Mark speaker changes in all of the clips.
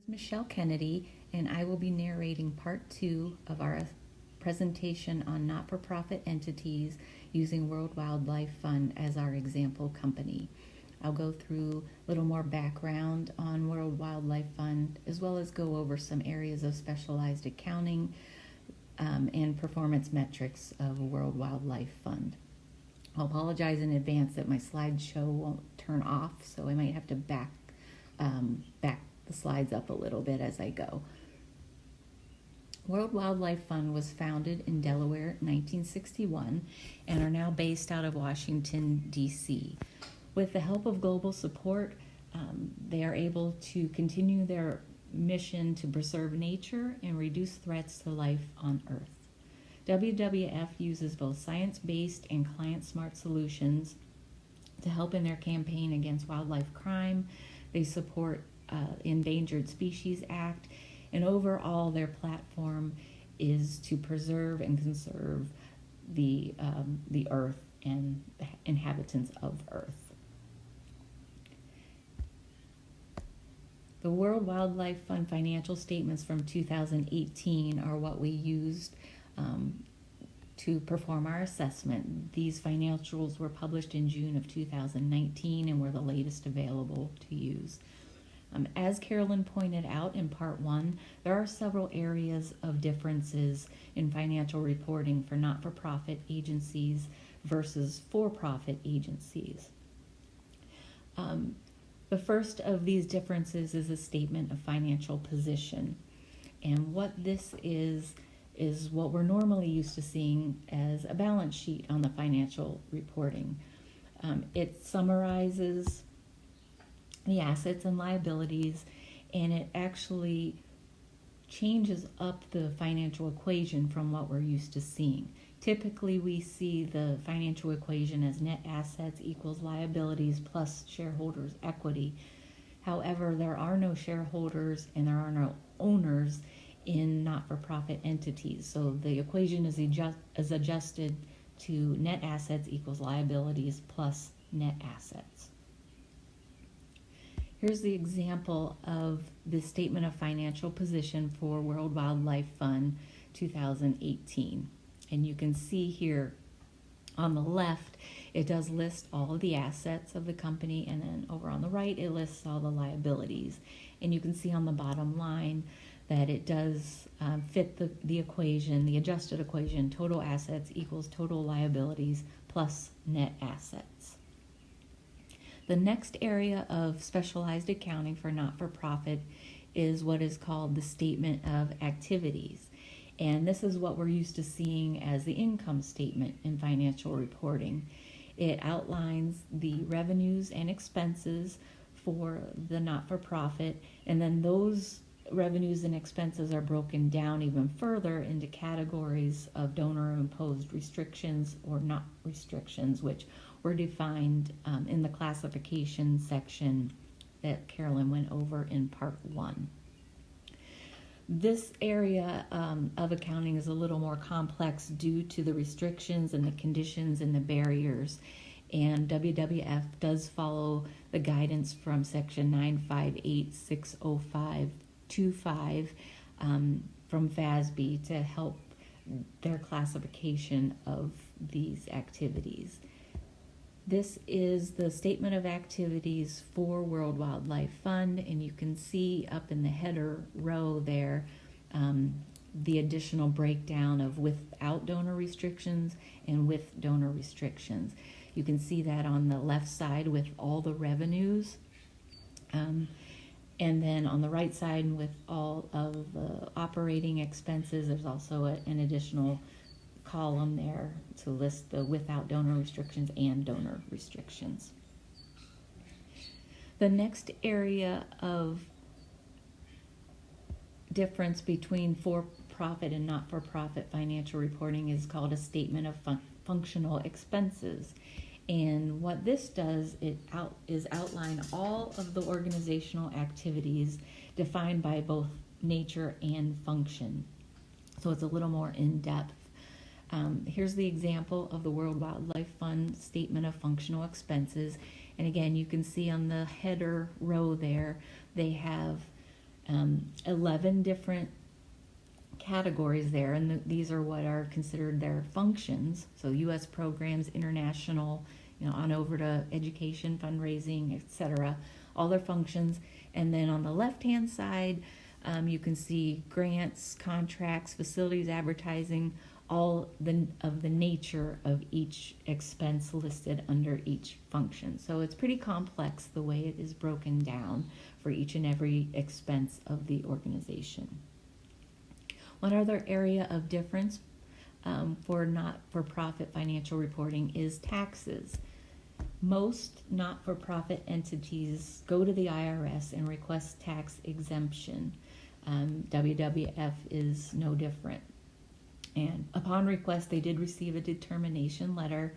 Speaker 1: Michelle Kennedy, and I will be narrating part 2 of our presentation on not-for-profit entities using World Wildlife Fund as our example company. I'll go through a little more background on World Wildlife Fund, as well as go over some areas of specialized accounting and performance metrics of World Wildlife Fund. I'll apologize in advance that my slideshow won't turn off, so I might have to back the slides up a little bit as I go. World Wildlife Fund was founded in Delaware in 1961 and are now based out of Washington, D.C. With the help of global support, they are able to continue their mission to preserve nature and reduce threats to life on Earth. WWF uses both science-based and client-smart solutions to help in their campaign against wildlife crime. They support Endangered Species Act, and overall their platform is to preserve and conserve the Earth and the inhabitants of Earth. The World Wildlife Fund financial statements from 2018 are what we used to perform our assessment. These financials were published in June of 2019 and were the latest available to use. As Carolyn pointed out in part 1, there are several areas of differences in financial reporting for not-for-profit agencies versus for-profit agencies. The first of these differences is a statement of financial position. And what this is what we're normally used to seeing as a balance sheet on the financial reporting. It summarizes the assets and liabilities, and it actually changes up the financial equation from what we're used to seeing. Typically, we see the financial equation as net assets equals liabilities plus shareholders' equity. However, there are no shareholders and there are no owners in not-for-profit entities. So the equation is adjusted to net assets equals liabilities plus net assets. Here's the example of the statement of financial position for World Wildlife Fund 2018. And you can see here on the left, it does list all of the assets of the company, and then over on the right, it lists all the liabilities. And you can see on the bottom line that it does fit the equation, the adjusted equation, total assets equals total liabilities plus net assets. The next area of specialized accounting for not-for-profit is what is called the statement of activities. And this is what we're used to seeing as the income statement in financial reporting. It outlines the revenues and expenses for the not-for-profit, and then those revenues and expenses are broken down even further into categories of donor-imposed restrictions or not restrictions, which were defined in the classification section that Carolyn went over in part 1. This area of accounting is a little more complex due to the restrictions and the conditions and the barriers. And WWF does follow the guidance from section 958-605-25 from FASB to help their classification of these activities. This is the statement of activities for World Wildlife Fund, and you can see up in the header row there the additional breakdown of without donor restrictions and with donor restrictions. You can see that on the left side with all the revenues, and then on the right side with all of the operating expenses. There's also an additional column there to list the without donor restrictions and donor restrictions. The next area of difference between for-profit and not-for-profit financial reporting is called a statement of functional expenses. And what this does is outline all of the organizational activities defined by both nature and function. So it's a little more in-depth. Here's the example of the World Wildlife Fund statement of functional expenses. And again, you can see on the header row there, they have 11 different categories there, and these are what are considered their functions. So U.S. programs, international, on over to education, fundraising, etc. All their functions. And then on the left-hand side, you can see grants, contracts, facilities, advertising, all of the nature of each expense listed under each function. So it's pretty complex the way it is broken down for each and every expense of the organization. One other area of difference for not-for-profit financial reporting is taxes. Most not-for-profit entities go to the IRS and request tax exemption. WWF is no different. And upon request, they did receive a determination letter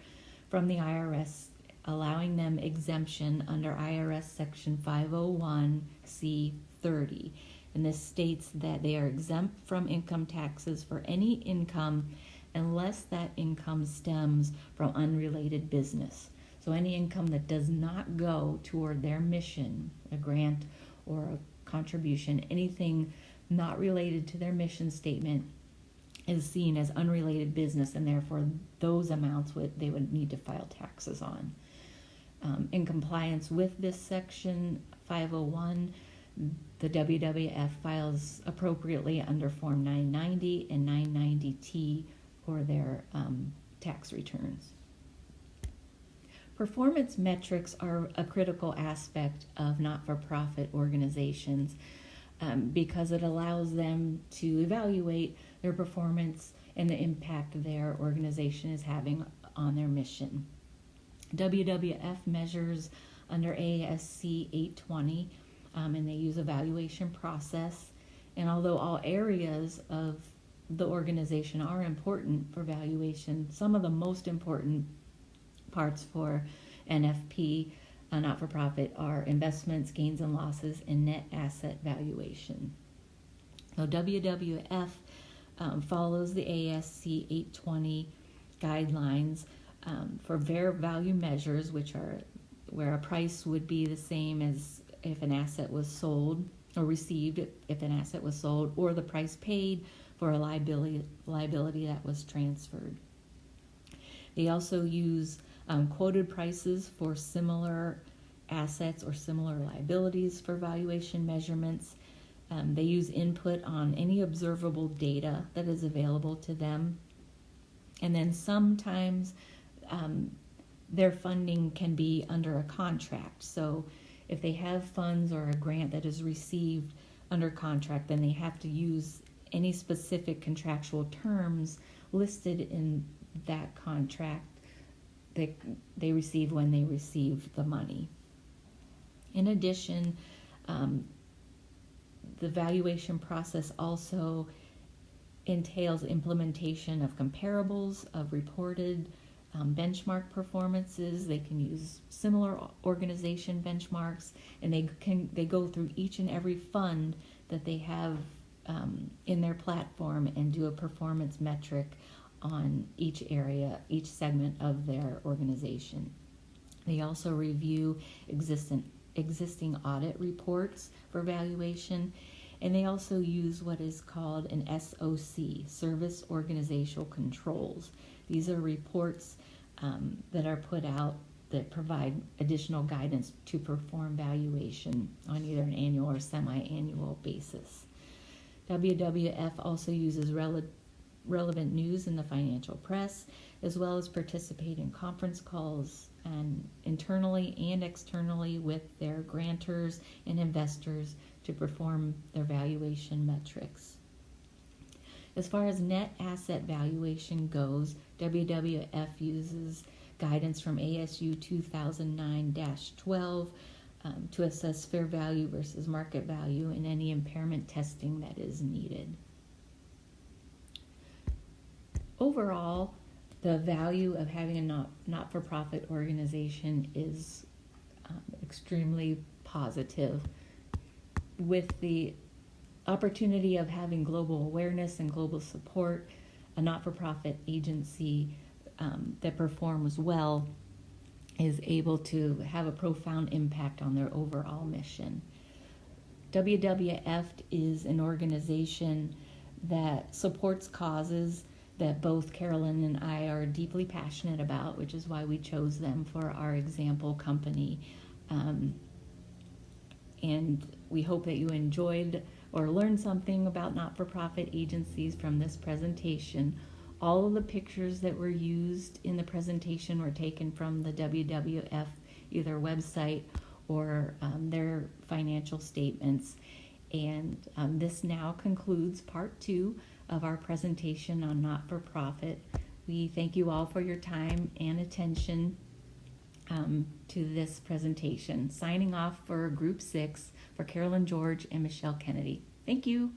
Speaker 1: from the IRS allowing them exemption under IRS Section 501C30. And this states that they are exempt from income taxes for any income unless that income stems from unrelated business. So any income that does not go toward their mission, a grant or a contribution, anything not related to their mission statement is seen as unrelated business, and therefore those amounts they would need to file taxes on. In compliance with this section 501, the WWF files appropriately under Form 990 and 990T for their tax returns. Performance metrics are a critical aspect of not-for-profit organizations because it allows them to evaluate their performance and the impact their organization is having on their mission. WWF measures under ASC 820, and they use evaluation process. And although all areas of the organization are important for valuation, some of the most important parts for NFP, not-for-profit, are investments, gains and losses, and net asset valuation. So WWF follows the ASC 820 guidelines for fair value measures, which are where a price would be the same as if an asset was sold or received if an asset was sold, or the price paid for a liability that was transferred. They also use quoted prices for similar assets or similar liabilities for valuation measurements. They use input on any observable data that is available to them. And then sometimes their funding can be under a contract. So if they have funds or a grant that is received under contract, then they have to use any specific contractual terms listed in that contract that they receive when they receive the money. In addition, the valuation process also entails implementation of comparables of reported benchmark performances. They can use similar organization benchmarks, and they go through each and every fund that they have in their platform and do a performance metric on each area, each segment of their organization. They also review existing audit reports for valuation, and they also use what is called an SOC, Service Organizational Controls. These are reports that are put out that provide additional guidance to perform valuation on either an annual or semi-annual basis. WWF also uses relevant news in the financial press, as well as participate in conference calls and internally and externally with their grantors and investors to perform their valuation metrics. As far as net asset valuation goes, WWF uses guidance from ASU 2009-12 to assess fair value versus market value and any impairment testing that is needed. Overall, the value of having a not-for-profit organization is extremely positive. With the opportunity of having global awareness and global support, a not-for-profit agency that performs well is able to have a profound impact on their overall mission. WWF is an organization that supports causes that both Carolyn and I are deeply passionate about, which is why we chose them for our example company. And we hope that you enjoyed or learned something about not-for-profit agencies from this presentation. All of the pictures that were used in the presentation were taken from the WWF, either website or their financial statements. And this now concludes part 2 of our presentation on not-for-profit. We thank you all for your time and attention to this presentation. Signing off for Group 6 for Carolyn George and Michelle Kennedy. Thank you.